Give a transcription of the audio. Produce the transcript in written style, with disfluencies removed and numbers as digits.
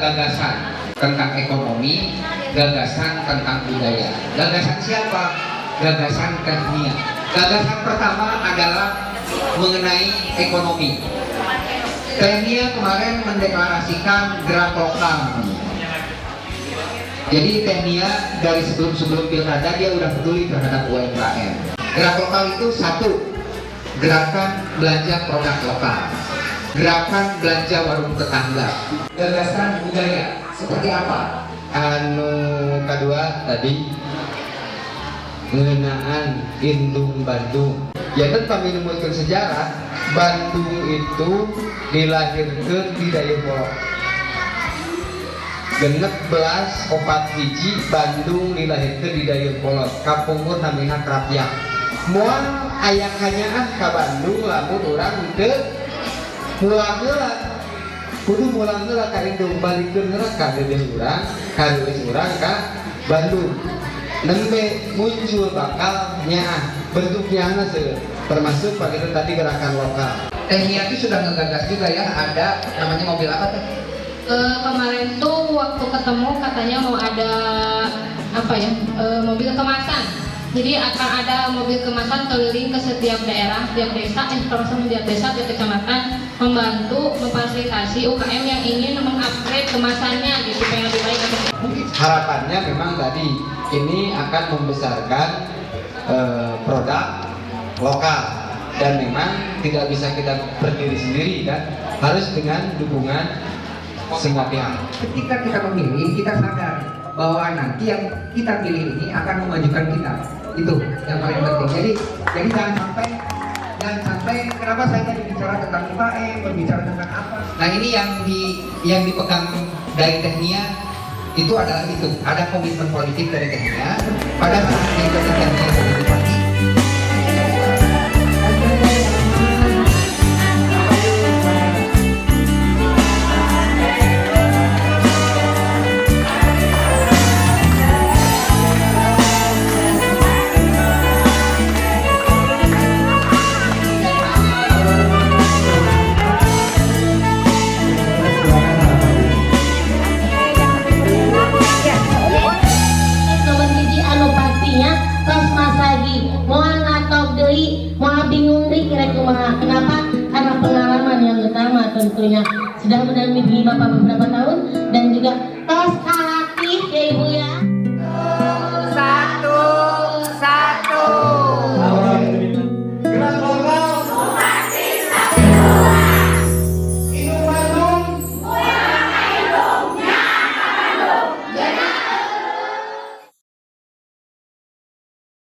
gagasan tentang ekonomi, gagasan tentang budaya. Gagasan siapa? Gagasan Tehnia. Gagasan pertama adalah mengenai ekonomi. Tehnia kemarin mendeklarasikan gerak lokal. Jadi Tehnia dari sebelum pilkada dia udah peduli terhadap UMKM. Gerak lokal itu satu, gerakan belanja produk lokal, gerakan belanja warung tetangga. Gagasan budaya seperti apa? Kedua tadi mengenaan Indung Bandung. Ya kan kami menemukan sejarah Bandung itu dilahirkan di Daya Polok. Genep belas opat hiji Bandung dilahirkan di Daya Polok. Kapungkur namanya Krapyak. Moal ayakannya ke Bandung lamun orang ke mulang heula. Kudu mulang heula ka Indung balikeun heula ka dedeh urang, ka leuwih urang ka Bandung. Nembe muncul bakal nyaah bentuknya termasuk pada itu tadi gerakan lokal. Tehnia itu sudah ngegagas juga ya, ada namanya mobil apa tuh? Kemarin tuh waktu ketemu katanya mau ada apa ya, mobil kemasan. Jadi akan ada mobil kemasan keliling ke setiap daerah, setiap desa, setiap desa, setiap kecamatan, membantu memfasilitasi UKM yang ingin mengupgrade kemasannya gitu supaya lebih baik. Harapannya memang tadi ini akan membesarkan produk lokal dan memang tidak bisa kita berdiri sendiri kan, harus dengan dukungan semua pihak. Ketika kita memilih, kita sadar bahwa nanti yang kita pilih ini akan memajukan kita. Itu yang paling penting. Jadi jangan sampai kenapa saya tadi bicara tentang UKM, berbicara tentang apa. Nah ini yang dipegang dari Tehnia itu adalah itu, ada komitmen politik dari Tehnia pada saat Tehnia politik. Kenapa? Karena pengalaman yang utama tentunya sudah mendampingi Bapak beberapa tahun dan juga tos